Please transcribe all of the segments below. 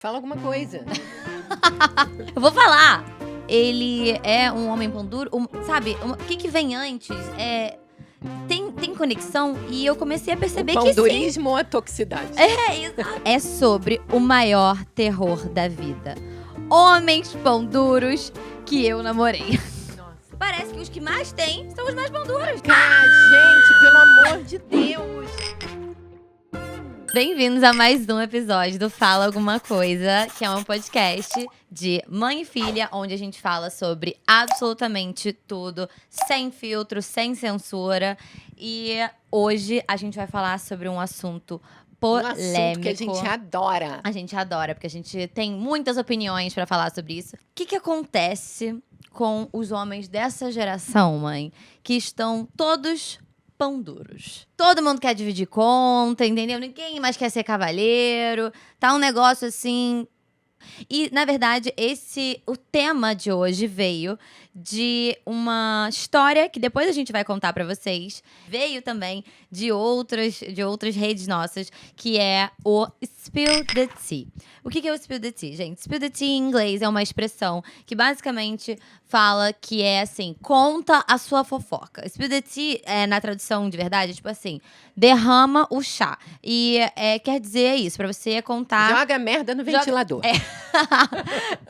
Fala alguma coisa. Eu vou falar. Ele é um homem pão duro, sabe? O que vem antes tem conexão e eu comecei a perceber que sim. Pandurismo ou a toxicidade? É sobre o maior terror da vida. Homens pão duros que eu namorei. Nossa. Parece que os que mais tem são os mais pão duros. Gente, pelo amor de Deus. Bem-vindos a mais um episódio do Fala Alguma Coisa, que é um podcast de mãe e filha, onde a gente fala sobre absolutamente tudo, sem filtro, sem censura. E hoje a gente vai falar sobre um assunto polêmico. Um assunto que a gente adora. A gente adora, porque a gente tem muitas opiniões pra falar sobre isso. O que acontece com os homens dessa geração, mãe, que estão todos pão duros? Todo mundo quer dividir conta, entendeu? Ninguém mais quer ser cavalheiro. Tá um negócio assim. E, na verdade, o tema de hoje veio de uma história que depois a gente vai contar pra vocês. Veio também de outras redes nossas, que é o Spill the Tea. O que é o Spill the Tea, gente? Spill the Tea em inglês é uma expressão que basicamente fala que é assim, conta a sua fofoca. Spill the Tea, na tradução de verdade, é tipo assim, derrama o chá. E quer dizer isso, pra você contar... Joga merda no ventilador.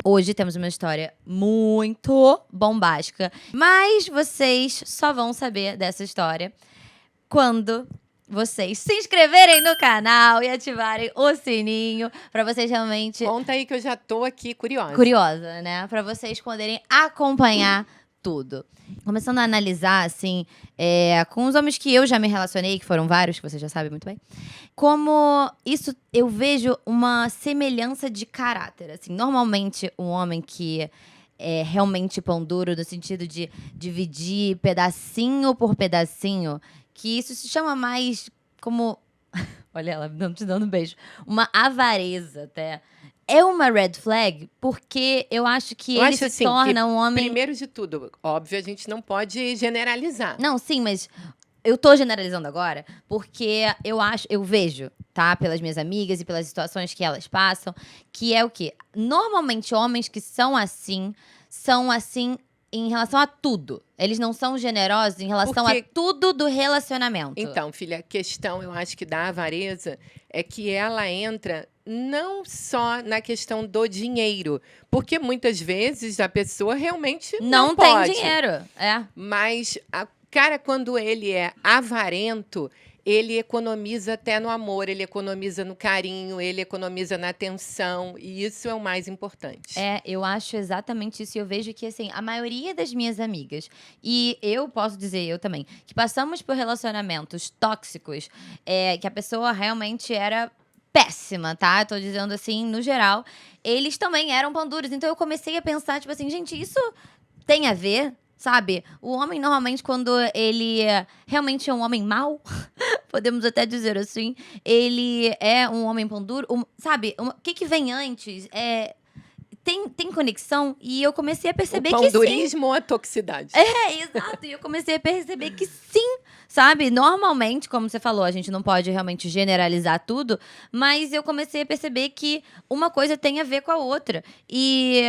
Hoje temos uma história muito bombástica, mas vocês só vão saber dessa história quando vocês se inscreverem no canal e ativarem o sininho pra vocês realmente... Conta aí que eu já tô aqui curiosa. Curiosa, né? Pra vocês poderem acompanhar tudo. Começando a analisar, assim, com os homens que eu já me relacionei, que foram vários, que você já sabe muito bem, como isso, eu vejo uma semelhança de caráter, assim. Normalmente, um homem que é realmente pão duro, no sentido de dividir pedacinho por pedacinho, que isso se chama mais como... Olha ela te dando um beijo. Uma avareza, até. É uma red flag, porque eu acho que ele se assim, torna um homem... Primeiro de tudo, óbvio, a gente não pode generalizar. Não, sim, mas eu tô generalizando agora, porque eu vejo, tá? Pelas minhas amigas e pelas situações que elas passam, que é o quê? Normalmente, homens que são assim em relação a tudo. Eles não são generosos em relação a tudo do relacionamento. Então, filha, a questão, eu acho que da avareza é que ela entra não só na questão do dinheiro, porque muitas vezes a pessoa realmente não pode. Tem dinheiro, Mas, cara, quando ele é avarento, ele economiza até no amor, ele economiza no carinho, ele economiza na atenção, e isso é o mais importante. Eu acho exatamente isso. E eu vejo que, assim, a maioria das minhas amigas, e eu posso dizer, eu também, que passamos por relacionamentos tóxicos, que a pessoa realmente era péssima, tá? Eu tô dizendo assim, no geral, eles também eram pão duros. Então eu comecei a pensar, tipo assim, gente, isso tem a ver? Sabe? O homem, normalmente, quando ele realmente é um homem mau, podemos até dizer assim, ele é um homem pão duro, sabe? O que vem antes tem conexão e eu comecei a perceber que sim. O pandurismo ou a toxicidade? Exato. E eu comecei a perceber que sim, sabe? Normalmente, como você falou, a gente não pode realmente generalizar tudo, mas eu comecei a perceber que uma coisa tem a ver com a outra. E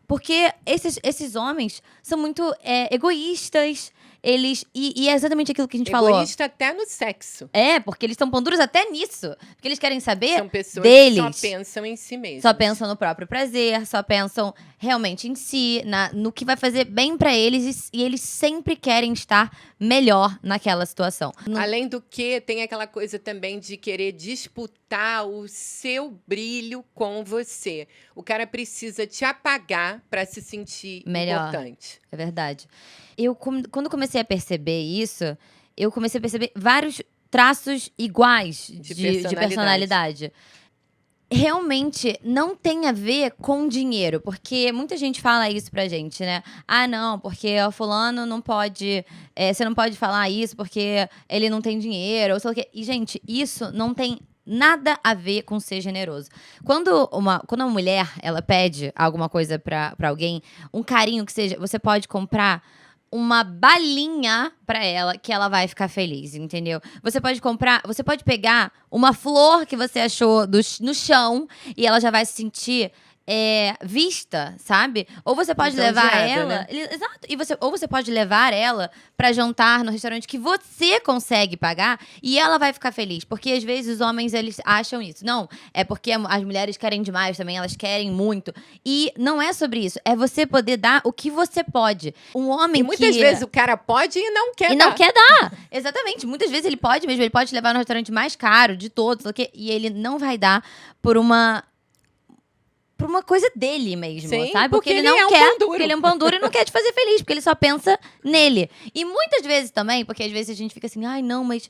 porque esses homens são muito egoístas. E é exatamente aquilo que a gente falou. Egoísta até no sexo. Porque eles são pão duros até nisso. Porque eles querem saber São pessoas deles. que só pensam em si mesmos. Só pensam no próprio prazer, só pensam realmente em si, no que vai fazer bem pra eles. E eles sempre querem estar melhor naquela situação. Além do que, tem aquela coisa também de querer disputar o seu brilho com você. O cara precisa te apagar pra se sentir melhor. Importante. É verdade. Quando comecei a perceber isso, eu comecei a perceber vários traços iguais de personalidade. Realmente não tem a ver com dinheiro, porque muita gente fala isso pra gente, né? Ah, não, porque o fulano não pode... você não pode falar isso porque ele não tem dinheiro, ou sei lá o quê. E, gente, isso não tem nada a ver com ser generoso. Quando uma mulher, ela pede alguma coisa pra alguém, um carinho que seja... Você pode comprar uma balinha pra ela que ela vai ficar feliz, entendeu? Você pode pegar uma flor que você achou no chão e ela já vai se sentir vista, sabe? Ou você pode levar ela, né? exato, ou você pode levar ela pra jantar no restaurante que você consegue pagar e ela vai ficar feliz, porque às vezes os homens eles acham isso. Não, é porque as mulheres querem demais também, elas querem muito. E não é sobre isso, é você poder dar o que você pode. Um homem E muitas vezes o cara pode e não quer dar. não quer dar. Exatamente. Muitas vezes ele pode mesmo, ele pode te levar no restaurante mais caro de todos, e ele não vai dar por uma coisa dele mesmo, Sim, sabe? porque ele ele não é um quer, pão duro. porque ele é um pão duro e não quer te fazer feliz, porque ele só pensa nele. E muitas vezes também, porque às vezes a gente fica assim, ai, não, mas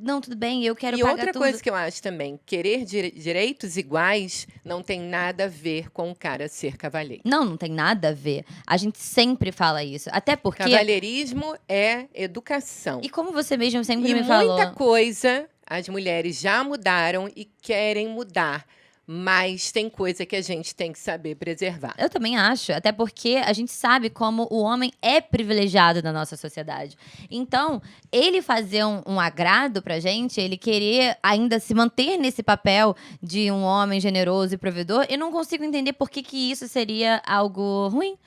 não, tudo bem, eu quero E pagar outra tudo. coisa que eu acho também, querer direitos iguais não tem nada a ver com o cara ser cavalheiro. Não tem nada a ver. A gente sempre fala isso. Até porque... Cavalheirismo é educação. E como você mesmo sempre E me falou... muita coisa as mulheres já mudaram e querem mudar. Mas tem coisa que a gente tem que saber preservar. Eu também acho, até porque a gente sabe como o homem é privilegiado na nossa sociedade. Então, ele fazer um agrado pra gente, ele querer ainda se manter nesse papel de um homem generoso e provedor, eu não consigo entender por que isso seria algo ruim.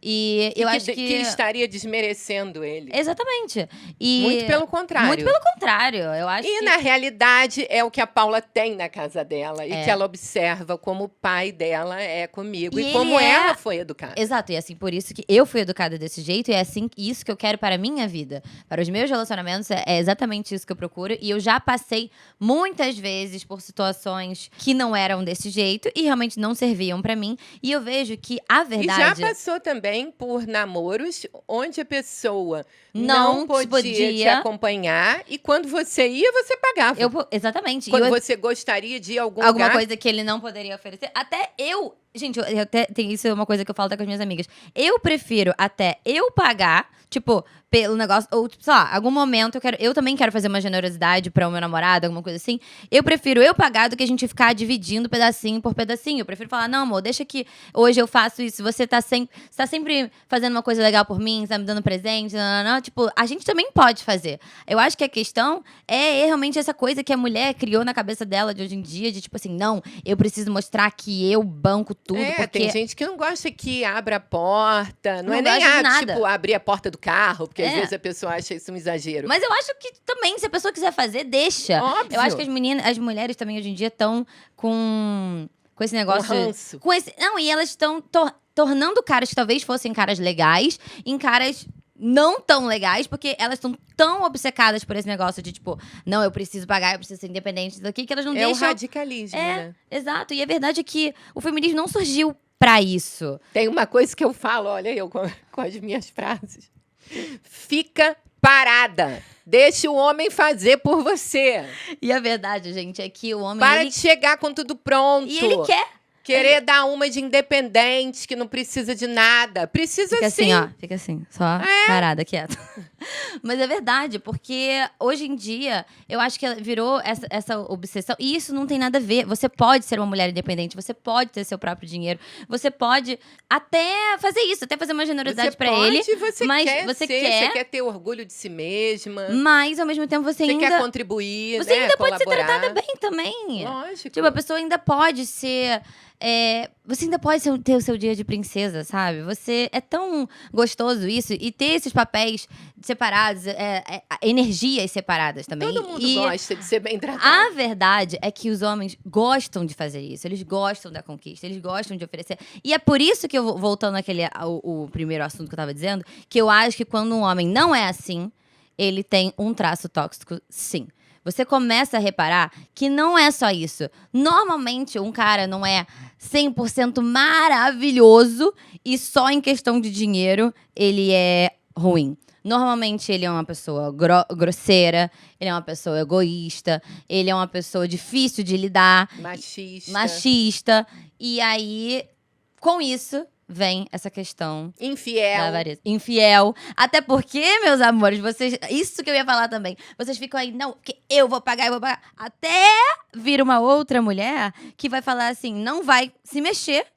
E eu acho que estaria desmerecendo ele. Exatamente. Muito pelo contrário. Muito pelo contrário. Eu acho E, na realidade, é o que a Paula tem na casa dela. E que ela observa como o pai dela é comigo. E como ela foi educada. Exato. E assim, por isso que eu fui educada desse jeito. E é assim, isso que eu quero para a minha vida. Para os meus relacionamentos, é exatamente isso que eu procuro. E eu já passei muitas vezes por situações que não eram desse jeito. E realmente não serviam para mim. E eu vejo que a verdade... E já passou também por namoros onde a pessoa não podia te acompanhar e quando você ia, você pagava. Exatamente. Quando você gostaria de ir a alguma lugar, coisa que ele não poderia oferecer. Até eu... Gente, isso é uma coisa que eu falo até com as minhas amigas. Eu prefiro até eu pagar, tipo, pelo negócio... Ou, tipo, sei lá, algum momento eu também quero fazer uma generosidade pra o meu namorado, alguma coisa assim. Eu prefiro eu pagar do que a gente ficar dividindo pedacinho por pedacinho. Eu prefiro falar, não, amor, deixa que hoje eu faço isso. Você tá sempre fazendo uma coisa legal por mim, tá me dando presente, não. Tipo, a gente também pode fazer. Eu acho que a questão é realmente essa coisa que a mulher criou na cabeça dela de hoje em dia, de tipo assim, não, eu preciso mostrar que eu banco tudo. Porque tem gente que não gosta que abra a porta. Não é nem tipo, abrir a porta do carro, porque às vezes a pessoa acha isso um exagero. Mas eu acho que também, se a pessoa quiser fazer, deixa. Óbvio. Eu acho que as mulheres também hoje em dia estão com esse negócio... Com ranço. Não, e elas estão tornando caras que talvez fossem caras legais em caras não tão legais, porque elas estão tão obcecadas por esse negócio de, tipo, não, eu preciso pagar, eu preciso ser independente daqui, que elas não deixam... É o radicalismo, né? Exato. E a verdade é que o feminismo não surgiu pra isso. Tem uma coisa que eu falo, olha eu com as minhas frases. Fica parada. Deixa o homem fazer por você. E a verdade, gente, é que o homem... Para de chegar com tudo pronto. E ele quer. Querer dar uma de independente, que não precisa de nada. Precisa fica sim. Fica assim, só parada, quieta. Mas é verdade, porque hoje em dia, eu acho que virou essa obsessão. E isso não tem nada a ver. Você pode ser uma mulher independente, você pode ter seu próprio dinheiro, você pode até fazer isso, até fazer uma generosidade pra ele. Mas você quer ter orgulho de si mesma. Mas, ao mesmo tempo, você ainda... quer contribuir, Você ainda colaborar. pode ser tratada bem também. Lógico. Tipo, a pessoa ainda pode ser... você ainda pode ter o seu dia de princesa, sabe? Você é tão gostoso isso. E ter esses papéis separados, energias separadas também. Todo mundo gosta de ser bem tratado. A verdade é que os homens gostam de fazer isso. Eles gostam da conquista, eles gostam de oferecer. E é por isso que eu, voltando o primeiro assunto que eu tava dizendo, que eu acho que quando um homem não é assim, ele tem um traço tóxico, sim. Você começa a reparar que não é só isso. Normalmente, um cara não é 100% maravilhoso e só em questão de dinheiro ele é ruim. Normalmente, ele é uma pessoa grosseira, ele é uma pessoa egoísta, ele é uma pessoa difícil de lidar. Machista. E aí, com isso... vem essa questão... Infiel. Até porque, meus amores, isso que eu ia falar também. Vocês ficam aí, não, porque eu vou pagar. Até vir uma outra mulher que vai falar assim, não vai se mexer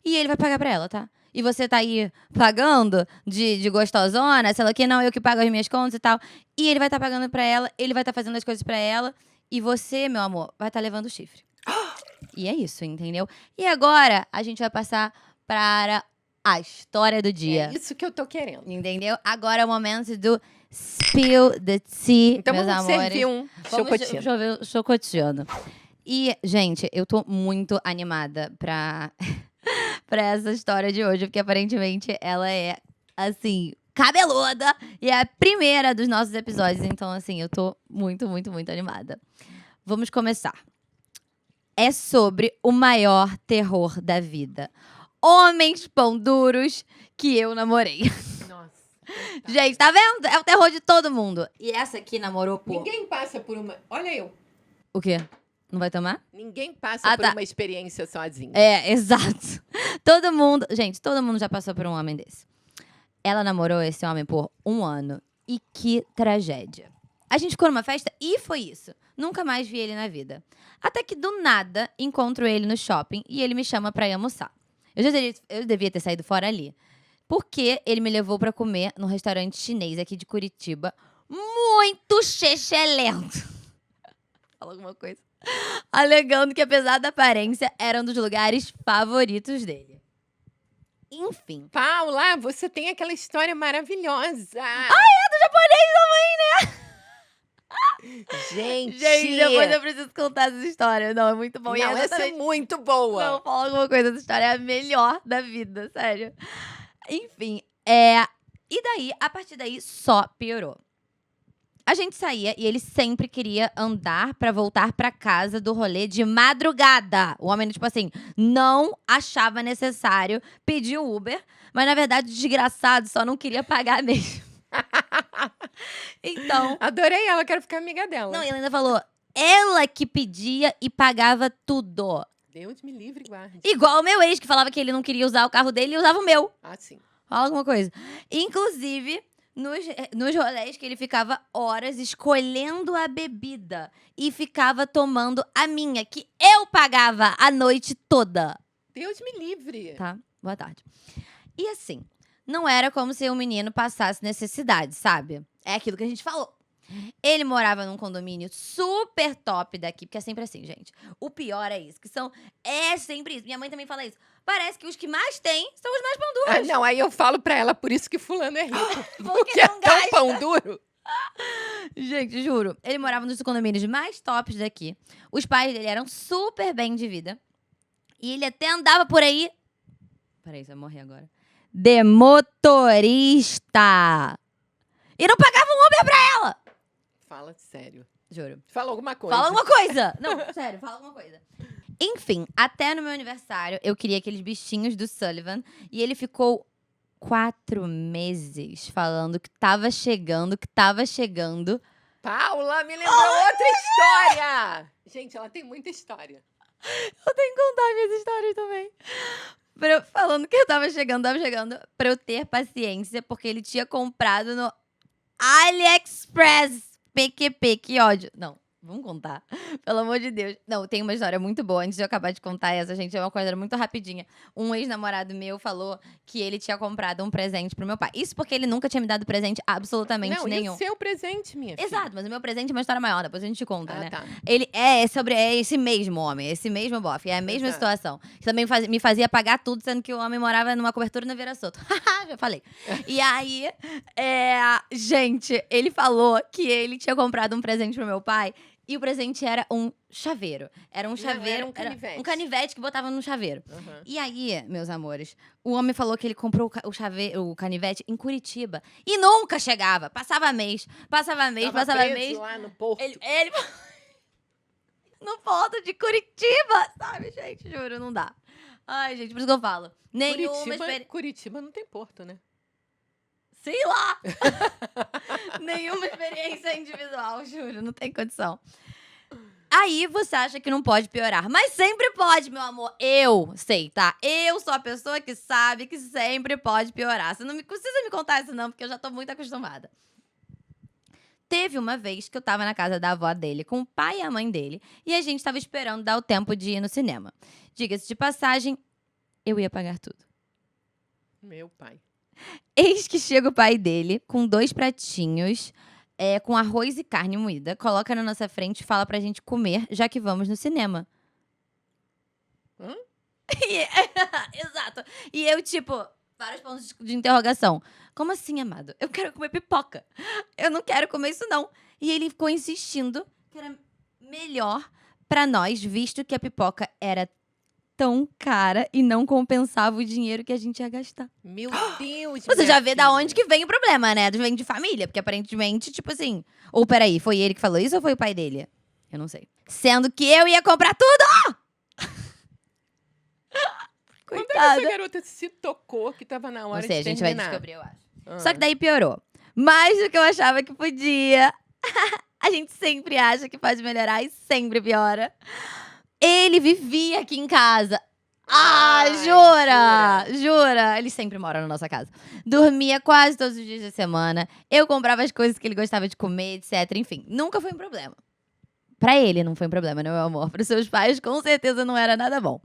e ele vai pagar pra ela, tá? e você tá aí pagando de gostosona, sei lá o que, não, eu que pago as minhas contas e tal. E ele vai estar pagando pra ela, ele vai estar fazendo as coisas pra ela, e você, meu amor, vai estar levando o chifre. E é isso, entendeu? E agora, a gente vai passar para a história do dia. É isso que eu tô querendo. Entendeu? Agora é o momento do spill the tea, Então meus vamos amores. servir um chocotino. Vamos chocotino. E, gente, eu tô muito animada pra essa história de hoje, porque aparentemente ela é, assim, cabeluda e é a primeira dos nossos episódios. Então, assim, eu tô muito, muito, muito animada. Vamos começar. É sobre o maior terror da vida. Homens pão duros que eu namorei. Nossa. Gente, tá vendo? É o terror de todo mundo. E essa aqui namorou por... Ninguém passa por uma... Olha eu. O quê? Não vai tomar? Ninguém passa por tá. uma experiência sozinho. É, exato. Todo mundo... Gente, todo mundo já passou por um homem desse. Ela namorou esse homem por 1 ano. E que tragédia. A gente ficou numa festa e foi isso. Nunca mais vi ele na vida. Até que, do nada, encontro ele no shopping e ele me chama pra ir almoçar. Eu devia ter saído fora ali. Porque ele me levou pra comer num restaurante chinês aqui de Curitiba. Muito chechelento. Fala alguma coisa. Alegando que, apesar da aparência, era um dos lugares favoritos dele. Enfim. Paula, você tem aquela história maravilhosa. Ai, é do japonês também, né? Gente, Gente, depois eu preciso contar essa história. Não, é muito bom. não, E é essa é exatamente... muito boa. Não, fala alguma coisa, essa história é a melhor da vida, sério. Enfim, e daí, a partir daí, só piorou. A gente saía e ele sempre queria andar pra voltar pra casa do rolê de madrugada. O homem, tipo assim, não achava necessário pedir o Uber, mas na verdade, o desgraçado só não queria pagar mesmo. Então... Adorei ela, quero ficar amiga dela. Não, e ela ainda falou, ela que pedia e pagava tudo. Deus me livre e guarde. Igual o meu ex, que falava que ele não queria usar o carro dele e usava o meu. Ah, sim. Fala alguma coisa. Inclusive, nos rolês que ele ficava horas escolhendo a bebida e ficava tomando a minha, que eu pagava a noite toda. Deus me livre. Tá? Boa tarde. E assim, não era como se o menino passasse necessidade, sabe? É aquilo que a gente falou. Ele morava num condomínio super top daqui, porque é sempre assim, gente. O pior é isso, é sempre isso. Minha mãe também fala isso. Parece que os que mais têm são os mais pão Ah, duros. não, aí eu falo pra ela, por isso que fulano é rico. Porque é não tão gasta. pão duro. Gente, juro. Ele morava nos condomínios mais tops daqui. Os pais dele eram super bem de vida. E ele até andava por aí... Peraí, você vai morrer agora. De motorista. E não pagava um Uber pra ela. Fala sério. Juro. Fala alguma coisa. Fala alguma coisa. Não, sério, fala alguma coisa. Enfim, até no meu aniversário, eu queria aqueles bichinhos do Sullivan. E ele ficou 4 meses falando que tava chegando, Paula, me lembrou outra história. Gente, ela tem muita história. Eu tenho que contar minhas histórias também. Falando que eu tava chegando, pra eu ter paciência, porque ele tinha comprado no AliExpress. PQP, que ódio. Não, vamos contar. Pelo amor de Deus. Não, tem uma história muito boa. Antes de eu acabar de contar essa, gente, é uma coisa muito rapidinha. Um ex-namorado meu falou que ele tinha comprado um presente pro meu pai. Isso porque ele nunca tinha me dado presente absolutamente Não, nenhum. e o seu presente, minha filha? Exato, mas o meu presente é uma história maior, depois a gente conta, né? Tá. Ele é esse mesmo homem, esse mesmo bofe, é a mesma Exato. situação. Que também me fazia pagar tudo, sendo que o homem morava numa cobertura na Vieira Soto. Já falei. E aí, gente, ele falou que ele tinha comprado um presente pro meu pai e o presente era um chaveiro. Era um chaveiro. Era um canivete. Um canivete que botava no chaveiro. Uhum. E aí, meus amores, o homem falou que ele comprou o canivete em Curitiba. E nunca chegava. Passava mês. Tava preso mês. lá no porto. Ele... no porto de Curitiba, sabe, gente? Juro, não dá. Ai, gente, por isso que eu falo. Curitiba não tem porto, né? Sei lá! Nenhuma experiência individual, juro, não tem condição. Aí você acha que não pode piorar, mas sempre pode, meu amor. Eu sei, tá? Eu sou a pessoa que sabe que sempre pode piorar. Você não precisa me contar isso não, porque eu já tô muito acostumada. Teve uma vez que eu tava na casa da avó dele, com o pai e a mãe dele, e a gente tava esperando dar o tempo de ir no cinema. Diga-se de passagem, eu ia pagar tudo. Meu pai. Eis que chega o pai dele com 2 pratinhos, com arroz e carne moída, coloca na nossa frente e fala pra gente comer, já que vamos no cinema. Hã? Exato. E eu, tipo, vários pontos de interrogação. Como assim, amado? Eu quero comer pipoca. Eu não quero comer isso, não. E ele ficou insistindo que era melhor pra nós, visto que a pipoca era tão cara e não compensava o dinheiro que a gente ia gastar. Meu Deus, Você minha já vê da filha. onde que vem o problema, né? Vem de família, porque aparentemente, tipo assim... Ou peraí, foi ele que falou isso ou foi o pai dele? Eu não sei. Sendo que eu ia comprar tudo! Quando é que Coitada. essa garota se tocou que tava na hora Não sei, de a gente vai terminar? descobrir, eu acho. Ah. Só que daí piorou. Mais do que eu achava que podia. A gente sempre acha que pode melhorar e sempre piora. Ele vivia aqui em casa. Ai, Jura! Ele sempre mora na nossa casa. Dormia quase todos os dias da semana. Eu comprava as coisas que ele gostava de comer, etc. Enfim, nunca foi um problema. Pra ele não foi um problema, né, meu amor? Para seus pais, com certeza não era nada bom.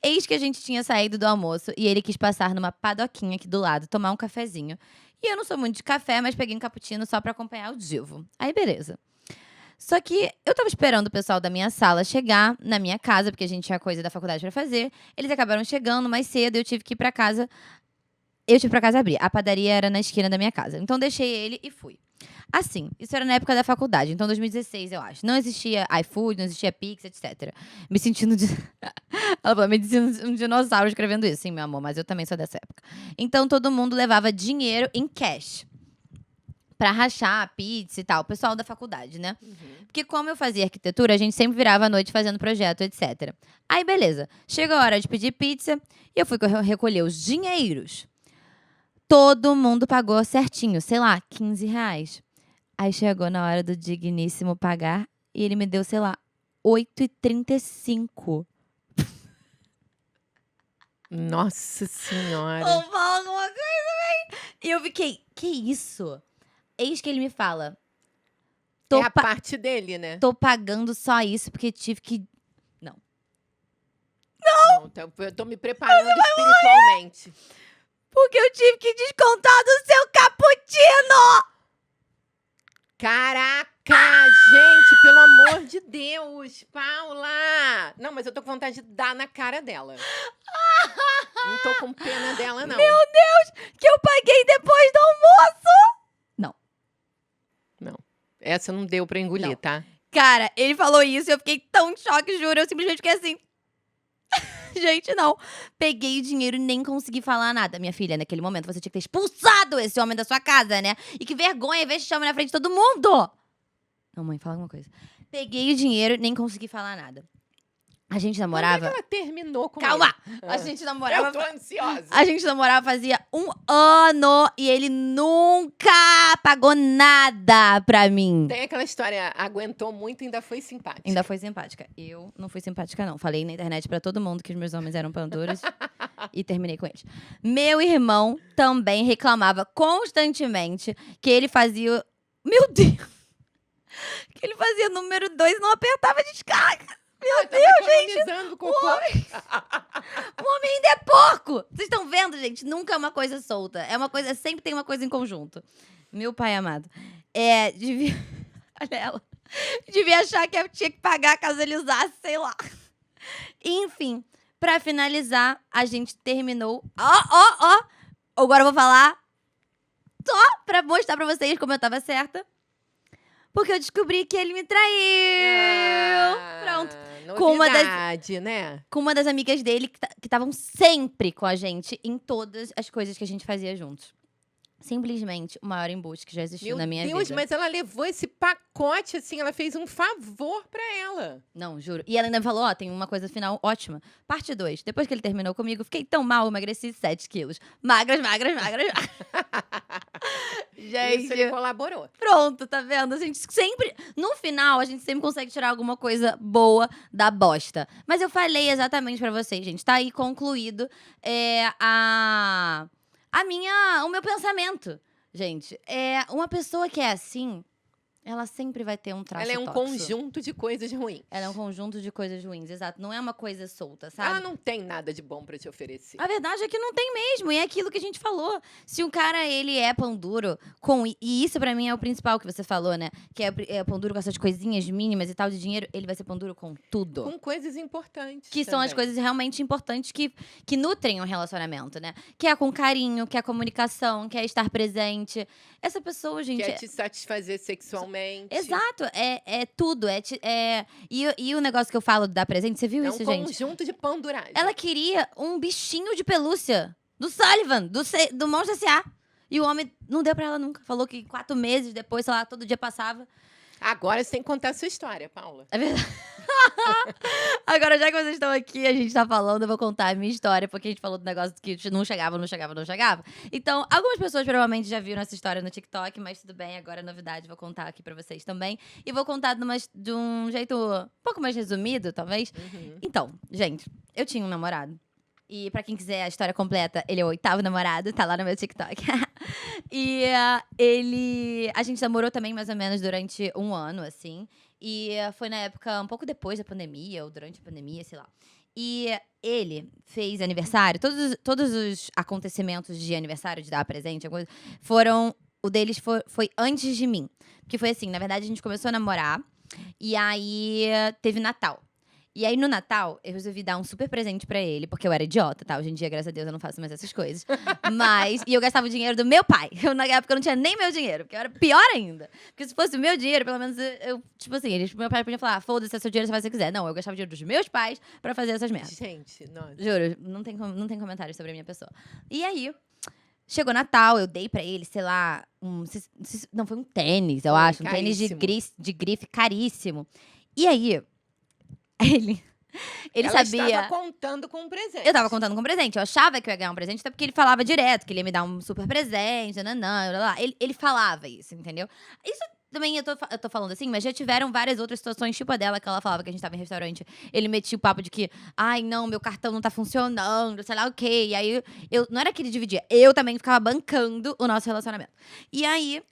Eis que a gente tinha saído do almoço e ele quis passar numa padoquinha aqui do lado, tomar um cafezinho. E eu não sou muito de café, mas peguei um cappuccino só pra acompanhar o divo. Aí, beleza. Só que eu tava esperando o pessoal da minha sala chegar na minha casa, porque a gente tinha coisa da faculdade pra fazer. Eles acabaram chegando mais cedo, eu tive que ir pra casa. Eu tive pra casa abrir. A padaria era na esquina da minha casa. Então deixei ele e fui. Assim, isso era na época da faculdade, então 2016, eu acho. Não existia iFood, não existia Pix, etc. Me sentindo... Ela falou, me sentindo um dinossauro escrevendo isso. Sim, meu amor, mas eu também sou dessa época. Então todo mundo levava dinheiro em cash. Pra rachar pizza e tal. O pessoal da faculdade, né? Porque como eu fazia arquitetura, a gente sempre virava à noite fazendo projeto, etc. Aí, beleza. Chega a hora de pedir pizza e eu fui recolher os dinheiros. Todo mundo pagou certinho, sei lá, R$15. Aí chegou na hora do digníssimo pagar e ele me deu, sei lá, R$8,35. Nossa senhora. Ou fala alguma coisa, véi. E eu fiquei, que isso? Eis que ele me fala. É a parte dele, né? Tô pagando só isso porque tive que... Não, então, eu tô me preparando espiritualmente. Porque eu tive que descontar do seu cappuccino! Caraca, gente, pelo amor de Deus, Paula! Não, mas eu tô com vontade de dar na cara dela. Não tô com pena dela, não. Meu Deus, que eu paguei depois do almoço! Não. Essa não deu pra engolir, Não. tá? Cara, ele falou isso e eu fiquei tão em choque, juro. Eu simplesmente fiquei assim... Gente, não. Peguei o dinheiro e nem consegui falar nada. Minha filha, naquele momento, você tinha que ter expulsado esse homem da sua casa, né? E que vergonha, vexame na frente de todo mundo! Não, mãe, fala alguma coisa. Peguei o dinheiro e nem consegui falar nada. A gente namorava... Quando é que ela terminou com Calma! ele? A gente namorava... Eu tô ansiosa. A gente namorava fazia 1 ano e ele nunca pagou nada pra mim. Tem aquela história, aguentou muito e ainda foi simpática. Ainda foi simpática. Eu não fui simpática, não. Falei na internet pra todo mundo que os meus homens eram panduros e terminei com eles. Meu irmão também reclamava constantemente que ele fazia... Meu Deus! Que ele fazia número 2 e não apertava descarga. Meu Deus, gente! Economizando cocô. O homem ainda é porco! Vocês estão vendo, gente? Nunca é uma coisa solta. É uma coisa, sempre tem uma coisa em conjunto. Meu pai amado. Devia... Olha ela. Devia achar que eu tinha que pagar caso ele usasse, sei lá. Enfim, pra finalizar, a gente terminou... Ó! Agora eu vou falar só pra mostrar pra vocês como eu tava certa. Porque eu descobri que ele me traiu. Pronto. Com uma das- Novidade, né? Com uma das amigas dele que estavam sempre com a gente em todas as coisas que a gente fazia juntos. Simplesmente o maior embuste que já existiu Meu na minha Deus, vida. mas ela levou esse pacote, assim, ela fez um favor pra ela. Não, juro. E ela ainda falou, ó, tem uma coisa final ótima. Parte 2. Depois que ele terminou comigo, fiquei tão mal, emagreci 7 quilos. Magras. Gente, Isso ele colaborou. pronto, tá vendo? A gente sempre... No final, a gente sempre consegue tirar alguma coisa boa da bosta. Mas eu falei exatamente pra vocês, gente. Tá aí concluído o meu pensamento. Gente, uma pessoa que é assim, ela sempre vai ter um traço Ela é um tóxico. conjunto de coisas ruins. Ela é um conjunto de coisas ruins, exato. Não é uma coisa solta, sabe? Ela não tem nada de bom pra te oferecer. A verdade é que não tem mesmo, e é aquilo que a gente falou. Se o cara, ele é pão duro, e isso pra mim é o principal que você falou, né? Que é pão duro com essas coisinhas mínimas e tal de dinheiro, ele vai ser pão duro com tudo. Com coisas importantes Que são as também. coisas realmente importantes que nutrem o relacionamento, né? Que é com carinho, que é a comunicação, que é estar presente. Essa pessoa, gente... Quer te satisfazer sexualmente. Exato, é tudo. E o negócio que eu falo de dar presente, você viu É isso, um gente? conjunto de panduragem. Ela queria um bichinho de pelúcia do Sullivan, do Monstro S.A. E o homem não deu pra ela nunca. Falou que 4 meses depois, sei lá, todo dia passava. Agora você tem que contar a sua história, Paula. É verdade. Agora, já que vocês estão aqui, a gente tá falando, eu vou contar a minha história, porque a gente falou do negócio que não chegava. Então, algumas pessoas provavelmente já viram essa história no TikTok, mas tudo bem, agora é novidade, vou contar aqui pra vocês também. E vou contar de um jeito um pouco mais resumido, talvez. Então, gente, eu tinha um namorado. E pra quem quiser a história completa, ele é o 8º namorado, tá lá no meu TikTok. E a gente namorou também mais ou menos durante 1 ano, assim. E foi na época, um pouco depois da pandemia, ou durante a pandemia, sei lá. E ele fez aniversário, todos os acontecimentos de aniversário, de dar presente, o deles foi antes de mim. Porque foi assim, na verdade a gente começou a namorar, e aí teve Natal. E aí, no Natal, eu resolvi dar um super presente pra ele, porque eu era idiota, tá? Hoje em dia, graças a Deus, eu não faço mais essas coisas. E eu gastava o dinheiro do meu pai. Na época, eu não tinha nem meu dinheiro, porque eu era pior ainda. Porque se fosse o meu dinheiro, pelo menos, tipo assim, meu pai podia falar, foda-se, é seu dinheiro, você faz o que você quiser. Não, eu gastava o dinheiro dos meus pais pra fazer essas merdas. Gente, nossa. Juro, não tem comentários sobre a minha pessoa. E aí, chegou Natal, eu dei pra ele, sei lá, não, foi um tênis, eu acho. Um tênis de grife caríssimo. E aí... Ele Ela sabia. estava contando com um presente. Eu tava contando com um presente. Eu achava que eu ia ganhar um presente, até porque ele falava direto que ele ia me dar um super presente, nanã, blá, blá. Ele falava isso, entendeu? Isso também eu tô falando assim, mas já tiveram várias outras situações, tipo a dela, que ela falava que a gente tava em restaurante. Ele metia o papo de que, ai, não, meu cartão não tá funcionando, sei lá o quê. E aí, não era que ele dividia, eu também ficava bancando o nosso relacionamento. E aí,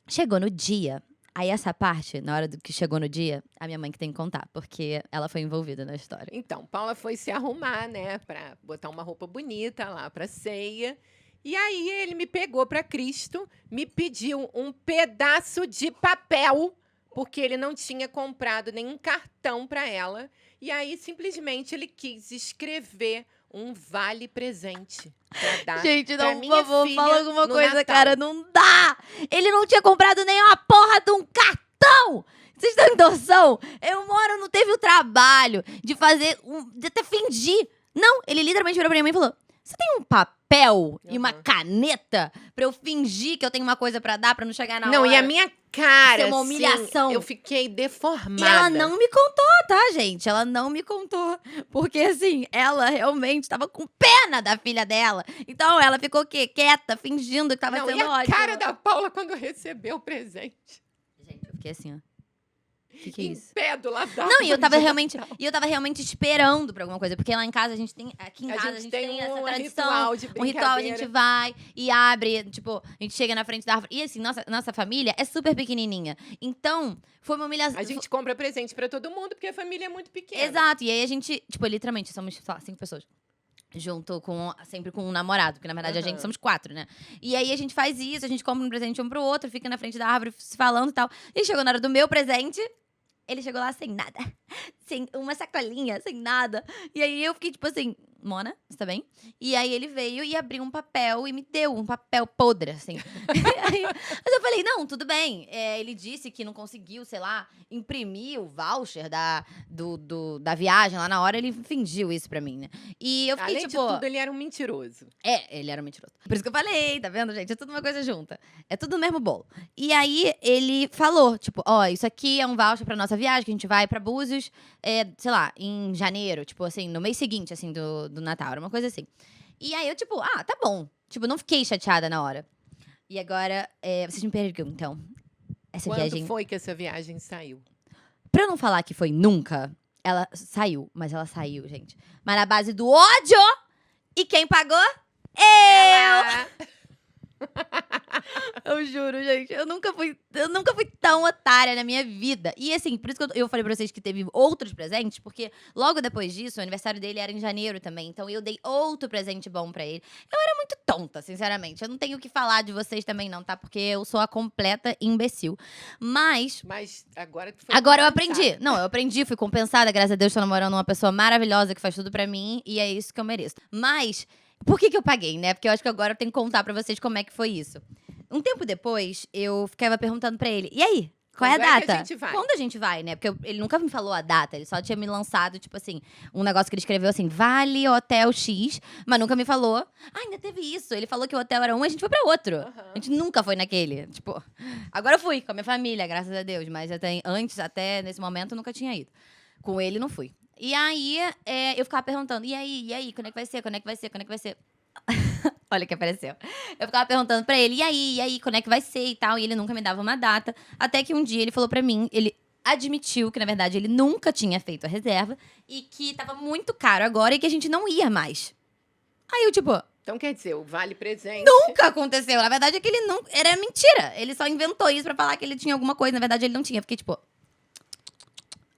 chegou no dia. Aí essa parte, na hora do que chegou no dia, a minha mãe que tem que contar, porque ela foi envolvida na história. Então, Paula foi se arrumar, né, pra botar uma roupa bonita lá pra ceia. E aí ele me pegou pra Cristo, me pediu um pedaço de papel, porque ele não tinha comprado nenhum cartão pra ela. E aí, simplesmente, ele quis escrever um vale presente pra dar Gente, pra não, por minha favor, filha fala alguma no coisa, Natal. cara, não dá! Ele não tinha comprado nem uma porra de um cartão! Vocês têm noção? Não teve o trabalho de fazer, de até fingir. Não, ele literalmente virou pra minha mãe e falou, você tem um papel e uma caneta pra eu fingir que eu tenho uma coisa pra dar, pra não chegar na hora? Não, e a minha cara, Isso é uma humilhação. assim, eu fiquei deformada. E ela não me contou, tá, gente? Ela não me contou. Porque, assim, ela realmente tava com pena da filha dela. Então, ela ficou o quê? Quieta, fingindo que tava Não, sendo e a ótima. cara da Paula quando recebeu o presente. Gente, eu fiquei assim, ó. O que é Em isso? pé do lado da Não, e eu tava árvore. realmente esperando pra alguma coisa. Porque lá em casa a gente tem. Aqui em casa a gente tem essa tradição. ritual de Um ritual, a brincadeira. gente vai e abre, tipo, a gente chega na frente da árvore. E assim, nossa família é super pequenininha. Então, foi uma humilhação. A gente compra presente pra todo mundo, porque a família é muito pequena. Exato, e aí a gente, tipo, literalmente, somos, sei lá, 5 pessoas. Junto sempre com um namorado, porque na verdade a gente somos 4, né? E aí a gente faz isso, a gente compra um presente um pro outro, fica na frente da árvore se falando e tal. E chegou na hora do meu presente, ele chegou lá sem nada. Sem uma sacolinha, sem nada. E aí eu fiquei tipo assim, Mona, você tá bem? E aí ele veio e abriu um papel e me deu um papel podre, assim. Mas eu falei, não, tudo bem. Ele disse que não conseguiu, sei lá, imprimir o voucher da viagem lá na hora. Ele fingiu isso pra mim, né? E eu fiquei Além tipo... de tudo, ele era um mentiroso. Ele era um mentiroso. Por isso que eu falei, tá vendo, gente? É tudo uma coisa junta. É tudo no mesmo bolo. E aí, ele falou, tipo, isso aqui é um voucher pra nossa viagem, que a gente vai pra Búzios, sei lá, em janeiro, tipo assim, no mês seguinte, assim, do Natal, era uma coisa assim. E aí, eu, tipo, tá bom. Tipo, não fiquei chateada na hora. E agora, vocês me perguntam, essa Quanto viagem... foi que essa viagem saiu? Pra eu não falar que foi nunca, ela saiu, mas ela saiu, gente. Mas na base do ódio! E quem pagou? Eu! Eu juro, gente. Eu nunca fui tão otária na minha vida. E assim, por isso que eu falei pra vocês que teve outros presentes, porque logo depois disso, o aniversário dele era em janeiro também. Então eu dei outro presente bom pra ele. Eu era muito tonta, sinceramente. Eu não tenho o que falar de vocês também, não, tá? Porque eu sou a completa imbecil. Mas agora tu foi agora eu compensada. aprendi. Não, eu aprendi, fui compensada. Graças a Deus, tô namorando uma pessoa maravilhosa que faz tudo pra mim. E é isso que eu mereço. Mas, por que eu paguei, né? Porque eu acho que agora eu tenho que contar pra vocês como é que foi isso. Um tempo depois, eu ficava perguntando pra ele, e aí? Qual é a Quando é que data? a gente vai? Quando a gente vai, né? Porque ele nunca me falou a data, ele só tinha me lançado, tipo assim, um negócio que ele escreveu assim, vale hotel X, mas nunca me falou. Ah, ainda teve isso. Ele falou que o hotel era um e a gente foi pra outro. A gente nunca foi naquele. Tipo, agora eu fui com a minha família, graças a Deus, mas antes, até nesse momento, eu nunca tinha ido. Com ele, não fui. E aí, eu ficava perguntando, e aí, quando é que vai ser, quando é que vai ser, quando é que vai ser? Olha o que apareceu. Eu ficava perguntando pra ele, e aí, quando é que vai ser e tal, e ele nunca me dava uma data. Até que um dia ele falou pra mim, ele admitiu que, na verdade, ele nunca tinha feito a reserva e que tava muito caro agora e que a gente não ia mais. Aí eu, tipo, Então quer dizer, o vale presente. nunca aconteceu. Na verdade é que ele não. Era mentira. Ele só inventou isso pra falar que ele tinha alguma coisa. Na verdade, ele não tinha. Fiquei, tipo.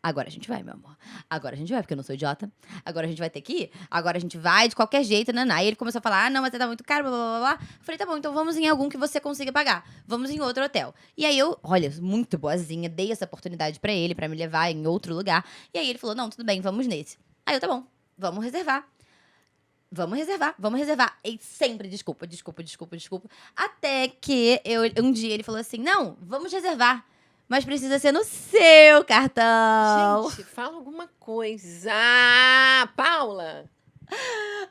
Agora a gente vai, meu amor. Agora a gente vai, porque eu não sou idiota. Agora a gente vai ter que ir. Agora a gente vai de qualquer jeito, naná. E ele começou a falar, não, mas tá muito caro, blá, blá, blá, blá. Eu falei, tá bom, então vamos em algum que você consiga pagar. Vamos em outro hotel. E aí eu, olha, muito boazinha, dei essa oportunidade pra ele, pra me levar em outro lugar. E aí ele falou, não, tudo bem, vamos nesse. Aí eu, tá bom, vamos reservar. Vamos reservar. E sempre desculpa. Até que um dia ele falou assim, não, vamos reservar. Mas precisa ser no seu cartão. Gente, fala alguma coisa. Ah, Paula!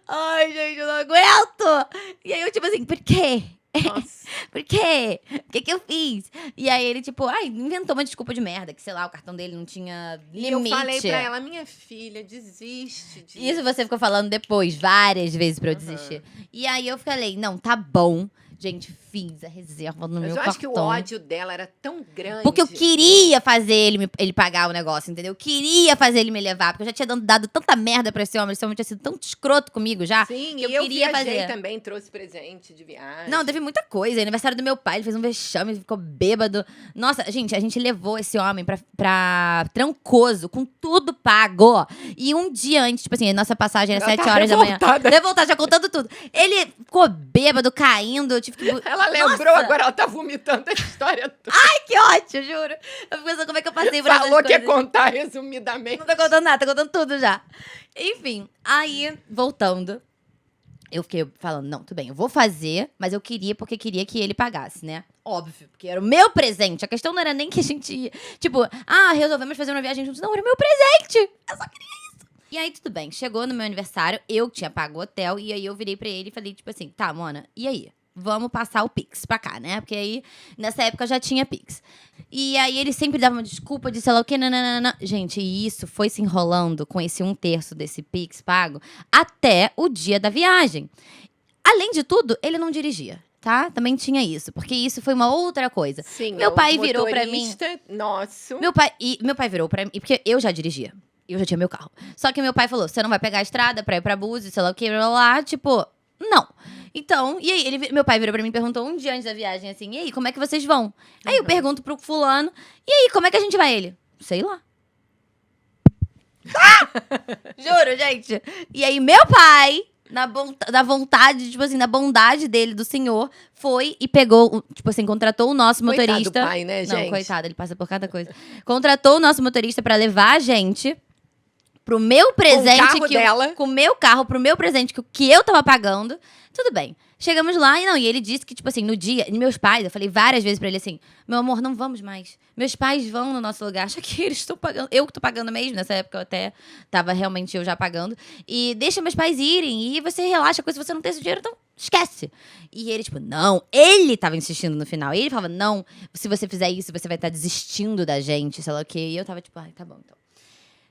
Ai, gente, eu não aguento. E aí eu, tipo assim, por quê? Nossa. Por quê? O que eu fiz? E aí ele, tipo, inventou uma desculpa de merda. Que, sei lá, o cartão dele não tinha E limite. eu falei pra ela, minha filha, desiste disso. Isso você ficou falando depois, várias vezes pra eu desistir. E aí eu falei, não, tá bom. Gente, fiz a reserva no meu Mas eu cartão. acho que o ódio dela era tão grande. Porque eu queria fazer ele pagar o negócio, entendeu? Eu queria fazer ele me levar. Porque eu já tinha dado tanta merda pra esse homem. Esse homem tinha sido tão escroto comigo já. Sim, que e eu queria viajei fazer. também, trouxe presente de viagem. Não, teve muita coisa. Aniversário do meu pai, ele fez um vexame, ele ficou bêbado. Nossa, gente, a gente levou esse homem pra Trancoso, com tudo pago. E um dia antes, tipo assim, a nossa passagem era Ela 7 tá horas da manhã. revoltada. Revoltada, já contando tudo. Ele ficou bêbado, caindo. Eu tive que... Ela lembrou, Nossa! agora ela tá vomitando a história toda. Ai, que ótimo, juro. Eu fico pensando como é que eu passei por essas Falou que ia coisas. contar resumidamente. Não tô contando nada, tô contando tudo já. Enfim, aí, voltando, eu fiquei falando, não, tudo bem, eu vou fazer, mas eu queria porque queria que ele pagasse, né? Óbvio, porque era o meu presente. A questão não era nem que a gente ia, tipo, resolvemos fazer uma viagem juntos. Não, era o meu presente. Eu só queria isso. E aí, tudo bem, chegou no meu aniversário, eu tinha pago o hotel, e aí eu virei pra ele e falei, tipo assim, tá, Mona, e aí? Vamos passar o Pix pra cá, né? Porque aí, nessa época, já tinha Pix. E aí, ele sempre dava uma desculpa de sei lá o quê, nananana. Gente, e isso foi se enrolando com esse 1/3 desse Pix pago até o dia da viagem. Além de tudo, ele não dirigia, tá? Também tinha isso, porque isso foi uma outra coisa. Sim, Meu o pai virou pra mim... motorista nosso. Meu pai virou pra mim, porque eu já dirigia. Eu já tinha meu carro. Só que meu pai falou, você não vai pegar a estrada pra ir pra Búzios, sei lá o que, blá, blá, blá. Tipo, não. Então, e aí, meu pai virou pra mim e perguntou um dia antes da viagem, assim, e aí, como é que vocês vão? Aí eu pergunto pro fulano, e aí, como é que a gente vai? Ele, sei lá. Juro, gente. E aí, meu pai, na vontade, tipo assim, na bondade dele, do senhor, foi e pegou, tipo assim, contratou o nosso Coitado motorista. do pai, né, Não, gente? coitado, ele passa por cada coisa. Contratou o nosso motorista pra levar a gente pro meu presente. Com o carro dela. Com o meu carro, pro meu presente que eu tava pagando. Tudo bem. Chegamos lá e ele disse que, tipo assim, no dia, meus pais, eu falei várias vezes pra ele assim, meu amor, não vamos mais. Meus pais vão no nosso lugar, acha que eles estão pagando, eu que tô pagando mesmo, nessa época eu até tava realmente eu já pagando. E deixa meus pais irem, e você relaxa com isso, se você não tem esse dinheiro, então esquece. E ele, tipo, não, ele tava insistindo no final. Ele falava, não, se você fizer isso, você vai estar desistindo da gente, sei lá o quê. E eu tava tipo, ai, tá bom, então.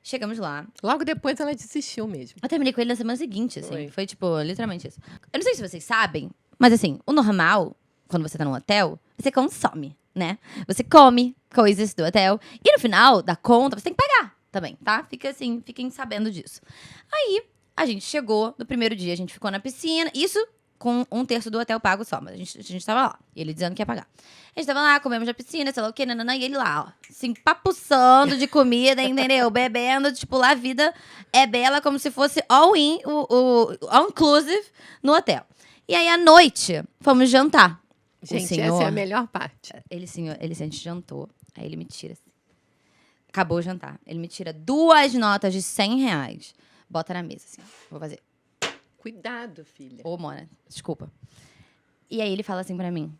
Chegamos lá. Logo depois ela desistiu mesmo. Eu terminei com ele na semana seguinte, assim. Foi. Foi, tipo, literalmente isso. Eu não sei se vocês sabem, mas assim, o normal, quando você tá num hotel, você consome, né? Você come coisas do hotel. E no final da conta, você tem que pagar também, tá? Fica assim, fiquem sabendo disso. Aí, a gente chegou, no primeiro dia, a gente ficou na piscina. Isso com 1/3 do hotel pago só. Mas a gente tava lá. E ele dizendo que ia pagar. A gente tava lá, comemos na piscina, sei lá o quê, nananã, e ele lá, ó. Assim, papuçando de comida, entendeu? Bebendo, tipo, lá a vida é bela como se fosse all-in, all inclusive no hotel. E aí, à noite, fomos jantar. Gente, essa é a melhor parte. A gente jantou. Aí ele me tira assim. Acabou o jantar. Ele me tira 2 notas de R$100. Bota na mesa, assim. Vou fazer. Cuidado, filha. Ô, Mona, desculpa. E aí ele fala assim pra mim.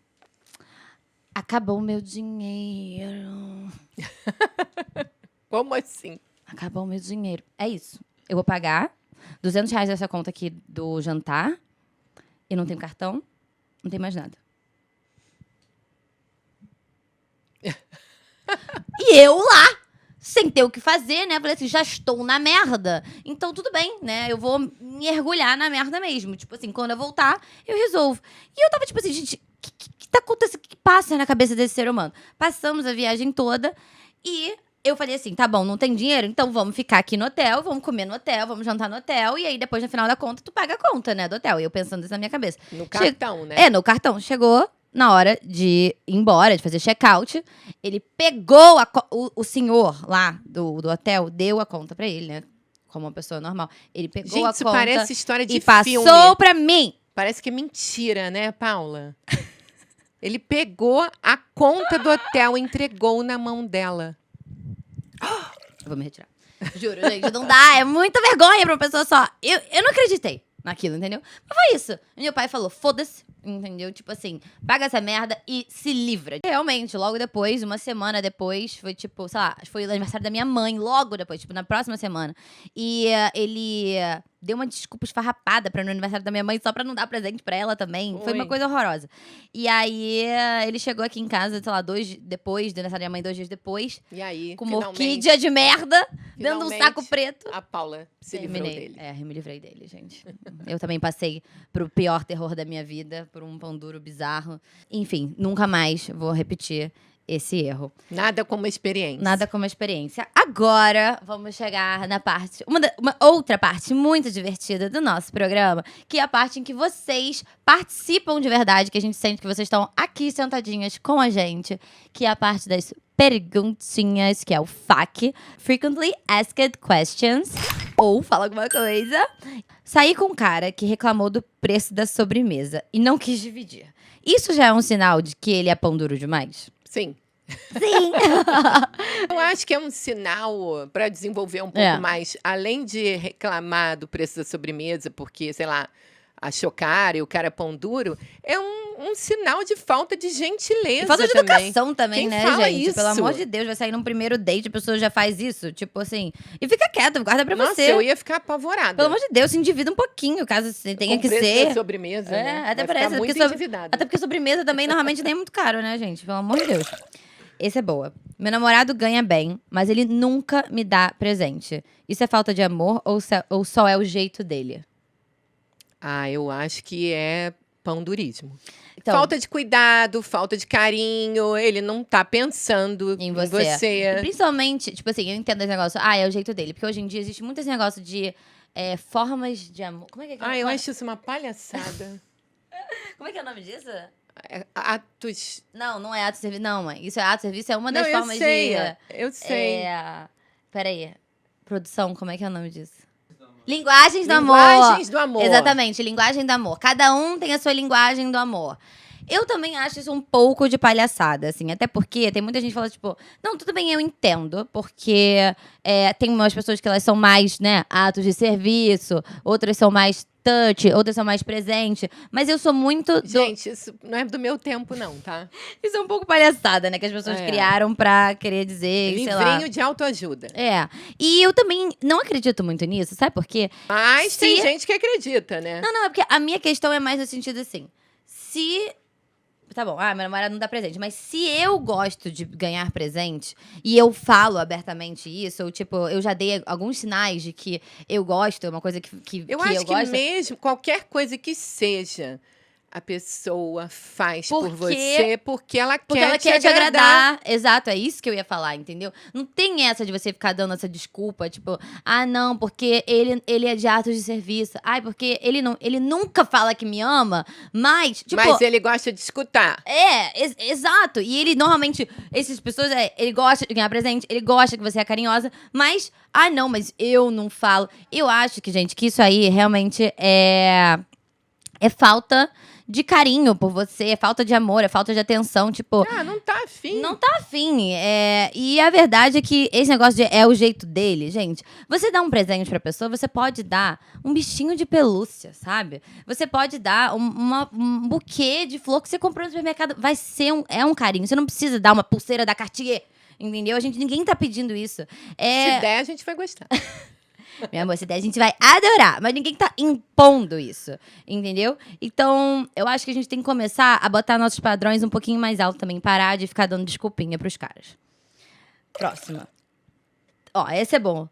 Acabou o meu dinheiro. Como assim? Acabou o meu dinheiro. É isso. Eu vou pagar R$200 dessa conta aqui do jantar. E não tenho cartão. Não tem mais nada. E eu lá, sem ter o que fazer, né? Falei assim, já estou na merda. Então, tudo bem, né? Eu vou me mergulhar na merda mesmo. Tipo assim, quando eu voltar, eu resolvo. E eu tava tipo assim, gente, o que tá acontecendo? O que passa na cabeça desse ser humano? Passamos a viagem toda e eu falei assim, tá bom, não tem dinheiro? Então vamos ficar aqui no hotel, vamos comer no hotel, vamos jantar no hotel. E aí, depois, no final da conta, tu paga a conta, né, do hotel. E eu pensando isso na minha cabeça. No cartão, né? É, no cartão. Chegou na hora de ir embora, de fazer check-out, ele pegou o senhor lá do hotel, deu a conta pra ele, né? Como uma pessoa normal. Ele pegou Gente, a isso conta parece história de e passou filme. pra mim. Parece que é mentira, né, Paula? Ele pegou a conta do hotel e entregou na mão dela. Eu vou me retirar. Juro, gente, não dá. É muita vergonha pra uma pessoa só. Eu não acreditei naquilo, entendeu? Mas foi isso. Meu pai falou, foda-se, entendeu? Tipo assim, paga essa merda e se livra. Realmente, logo depois, uma semana depois, foi tipo, sei lá, foi o aniversário da minha mãe, logo depois, tipo, na próxima semana. E ele deu uma desculpa esfarrapada no aniversário da minha mãe, só pra não dar presente pra ela também. Foi uma coisa horrorosa. E aí, ele chegou aqui em casa, sei lá, 2 depois, do aniversário da minha mãe, 2 dias depois. E aí, Com uma orquídea de merda, dentro de um saco preto. A Paula se livrou dele. É, eu me livrei dele, gente. Eu também passei pro pior terror da minha vida, por um pão duro bizarro. Enfim, nunca mais vou repetir esse erro. Nada como experiência. Nada como experiência. Agora, vamos chegar na parte... Uma outra parte muito divertida do nosso programa, que é a parte em que vocês participam de verdade, que a gente sente que vocês estão aqui sentadinhas com a gente, que é a parte das perguntinhas, que é o FAQ, Frequently Asked Questions, ou fala alguma coisa. Saí com um cara que reclamou do preço da sobremesa e não quis dividir. Isso já é um sinal de que ele é pão duro demais? Sim. Sim! Eu acho que é um sinal para desenvolver um pouco mais, além de reclamar do preço da sobremesa, porque, sei lá, achou caro e o cara é pão duro, é um sinal de falta de gentileza. E falta de educação também, Quem né, fala gente? isso? Pelo amor de Deus, vai sair num primeiro date, a pessoa já faz isso, tipo assim. E fica quieto, guarda pra Nossa, você. eu ia ficar apavorada. Pelo amor de Deus, se endivida um pouquinho, caso você tenha Com que o preço ser. da sobremesa, né? Até Vai parece. ficar muito endividada. Até porque sobremesa também normalmente nem é muito caro, né, gente? Pelo amor de Deus. Esse é boa. Meu namorado ganha bem, mas ele nunca me dá presente. Isso é falta de amor ou só é o jeito dele? Ah, eu acho que é pão duríssimo. Então, Falta de cuidado, falta de carinho, ele não tá pensando em em você. E você. principalmente, tipo assim, eu entendo esse negócio. Ah, é o jeito dele. Porque hoje em dia existe muito esse negócio de formas de amor. Como é que é? Ah, eu acho isso uma palhaçada. Como é que é o nome disso? Atos. Não, não é ato de serviço. Não, mãe. Isso é ato de serviço, é uma das Não, eu formas sei, de. eu sei. Peraí. Produção, como é que é o nome disso? Linguagens do amor. Linguagens do amor. Exatamente, linguagem do amor. Cada um tem a sua linguagem do amor. Eu também acho isso um pouco de palhaçada, assim. Até porque tem muita gente que fala, tipo... Não, tudo bem, eu entendo. Porque tem umas pessoas que elas são mais, né? Atos de serviço. Outras são mais touch. Outras são mais presente. Mas eu sou muito... Gente, isso não é do meu tempo, não, tá? Isso é um pouco palhaçada, né? Que as pessoas criaram pra querer dizer, sei lá... Livrinho de autoajuda. E eu também não acredito muito nisso, sabe por quê? Mas tem gente que acredita, né? Não, é porque a minha questão é mais no sentido assim... Se... Tá bom, meu namorado não dá presente. Mas se eu gosto de ganhar presente e eu falo abertamente isso, ou tipo, eu já dei alguns sinais de que eu gosto, é uma coisa que Eu eu acho que gosto. mesmo qualquer coisa que seja a pessoa faz Por por quê? você porque ela Porque quer ela te quer te agradar. agradar. Exato, é isso que eu ia falar, entendeu? Não tem essa de você ficar dando essa desculpa, tipo, ah, não, porque ele é de atos de serviço. Ai, porque ele nunca fala que me ama, mas, tipo. Mas ele gosta de escutar. Exato. E ele, normalmente, essas pessoas, ele gosta de ganhar presente, ele gosta que você é carinhosa, mas, ah, não, mas eu não falo. Eu acho que, gente, que isso aí realmente é falta de carinho por você, é falta de amor, é falta de atenção, tipo. Ah, não tá afim. Não tá afim. E a verdade é que esse negócio é o jeito dele, gente. Você dá um presente pra pessoa, você pode dar um bichinho de pelúcia, sabe? Você pode dar um buquê de flor que você comprou no supermercado. Vai ser um carinho. Você não precisa dar uma pulseira da Cartier, entendeu? Ninguém tá pedindo isso. Se der, a gente vai gostar. Meu amor, essa ideia a gente vai adorar, mas ninguém tá impondo isso, entendeu? Então, eu acho que a gente tem que começar a botar nossos padrões um pouquinho mais alto também, parar de ficar dando desculpinha pros caras. Próxima. Ó, esse é bom.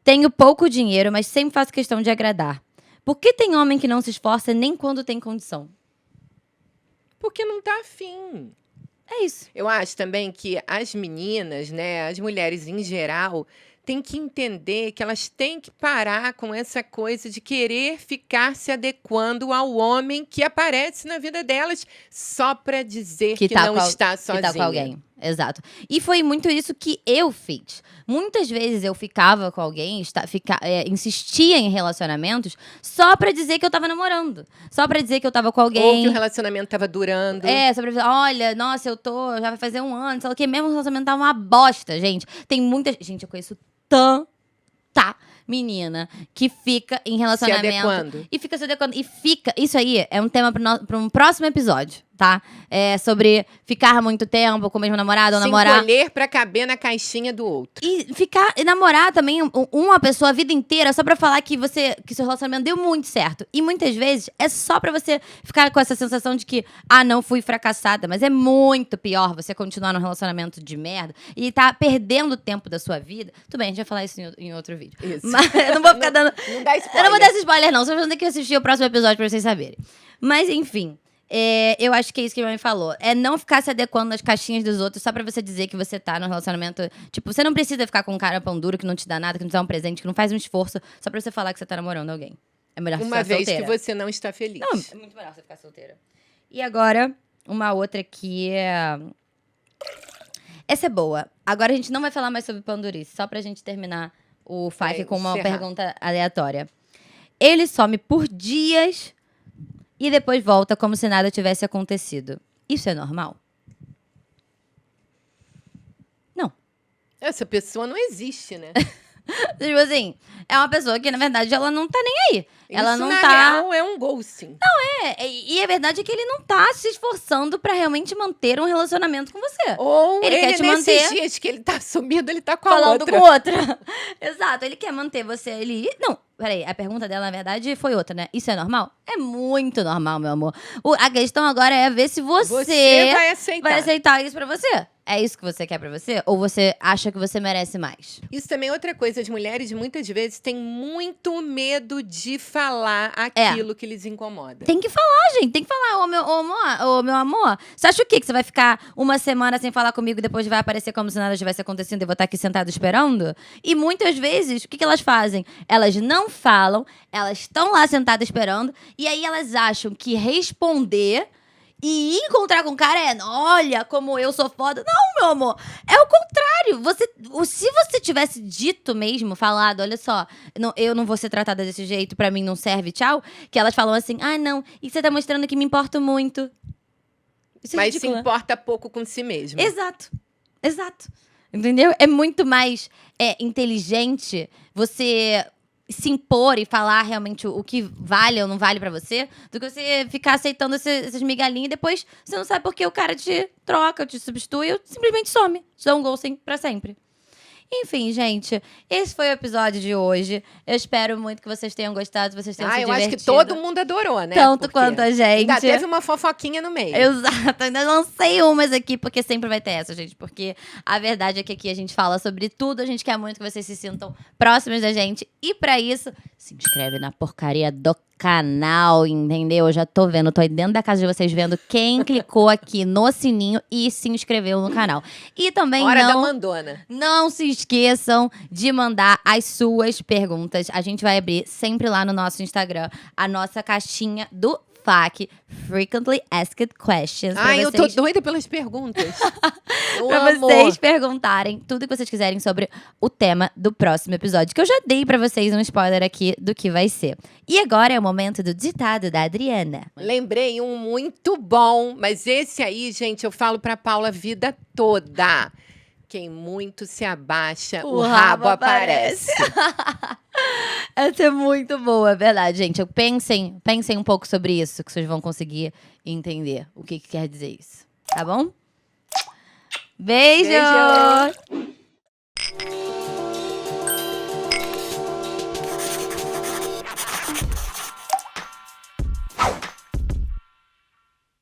Tenho pouco dinheiro, mas sempre faço questão de agradar. Por que tem homem que não se esforça nem quando tem condição? Porque não tá afim. É isso. Eu acho também que as meninas, né, as mulheres em geral, têm que entender que elas têm que parar com essa coisa de querer ficar se adequando ao homem que aparece na vida delas só para dizer que tá não está sozinha. Que tá com alguém. Exato. E foi muito isso que eu fiz. Muitas vezes eu ficava com alguém, insistia em relacionamentos só pra dizer que eu tava namorando. Só pra dizer que eu tava com alguém. Ou que o relacionamento tava durando. Só pra dizer, olha, nossa, já vai fazer um ano, sei lá o que, mesmo o relacionamento tá uma bosta, gente. Tem muita. Gente, eu conheço tanta menina que fica em relacionamento. Se adequando. E fica se adequando. E fica. Isso aí é um tema pra um próximo episódio, tá? É sobre ficar muito tempo com o mesmo namorado ou Se namorar. encolher pra caber na caixinha do outro. E namorar também uma pessoa a vida inteira só pra falar que seu relacionamento deu muito certo. E muitas vezes é só pra você ficar com essa sensação de que, não fui fracassada. Mas é muito pior você continuar num relacionamento de merda e tá perdendo o tempo da sua vida. Tudo bem, a gente vai falar isso em outro vídeo. Isso. Mas eu não vou ficar dando. Não dá spoiler. Eu não vou dar esse spoiler, não. Só vou ter que assistir o próximo episódio pra vocês saberem. Mas, enfim. Eu acho que é isso que a mãe falou. É não ficar se adequando nas caixinhas dos outros só pra você dizer que você tá num relacionamento. Tipo, você não precisa ficar com um cara pão duro que não te dá nada, que não te dá um presente, que não faz um esforço só pra você falar que você tá namorando alguém. É melhor você Uma ficar vez solteira. que você não está feliz. Não, é muito melhor você ficar solteira. E agora, uma outra que é. Essa é boa. Agora a gente não vai falar mais sobre pandurice, só pra gente terminar o Five com uma encerrar. pergunta aleatória. Ele some por dias e depois volta como se nada tivesse acontecido. Isso é normal? Não. Essa pessoa não existe, né? Tipo assim, é uma pessoa que, na verdade, ela não tá nem aí. Ela Isso, não na tá. real, é um ghosting. E a verdade é que ele não tá se esforçando pra realmente manter um relacionamento com você. Ou Ele quer te nesses manter dias que ele tá sumido, ele tá com a falando outra. com outra. Exato, ele quer manter você ali. Não, peraí, a pergunta dela, na verdade, foi outra, né? Isso é normal? É muito normal, meu amor. A questão agora é ver se você vai aceitar. isso pra você. É isso que você quer pra você? Ou você acha que você merece mais? Isso também é outra coisa. As mulheres, muitas vezes, têm muito medo de falar aquilo que lhes incomoda. Tem que falar, gente. Tem que falar. Ô, meu amor, você acha o quê? Que você vai ficar uma semana sem falar comigo e depois vai aparecer como se nada tivesse acontecendo e eu vou estar aqui sentado esperando? E muitas vezes, o que elas fazem? Elas não falam, elas estão lá sentadas esperando e aí elas acham que responder e encontrar com o cara olha como eu sou foda. Não, meu amor. É o contrário. Se você tivesse dito mesmo, falado, olha só, eu não vou ser tratada desse jeito, pra mim não serve, tchau. Que elas falam assim, não, e você tá mostrando que me importo muito. Isso é Mas se ridículo, né? importa pouco com si mesmo. Exato. Entendeu? É muito mais inteligente você se impor e falar realmente o que vale ou não vale pra você, do que você ficar aceitando essas migalhinhas e depois você não sabe por que o cara te troca, te substitui ou simplesmente some. Te dá um ghosting pra sempre. Enfim, gente, esse foi o episódio de hoje. Eu espero muito que vocês tenham gostado, vocês tenham se eu divertido. acho que todo mundo adorou, né? Tanto Porque quanto a gente. ainda teve uma fofoquinha no meio. Exato, ainda lancei umas aqui, porque sempre vai ter essa, gente. Porque a verdade é que aqui a gente fala sobre tudo, a gente quer muito que vocês se sintam próximos da gente. E pra isso, se inscreve na porcaria do canal, entendeu? Eu já tô vendo, tô aí dentro da casa de vocês vendo quem clicou aqui no sininho e se inscreveu no canal. E também Hora da mandona. não se esqueçam de mandar as suas perguntas. A gente vai abrir sempre lá no nosso Instagram a nossa caixinha do FAQ, Frequently Asked Questions. Ai, eu tô doida pelas perguntas. Pra vocês perguntarem tudo que vocês quiserem sobre o tema do próximo episódio, que eu já dei pra vocês um spoiler aqui do que vai ser. E agora é o momento do ditado da Adriana. Lembrei um muito bom, mas esse aí, gente, eu falo pra Paula a vida toda. Quem muito se abaixa, o rabo aparece. Essa é muito boa, é verdade, gente. Pensem um pouco sobre isso, que vocês vão conseguir entender o que quer dizer isso. Tá bom? Beijo!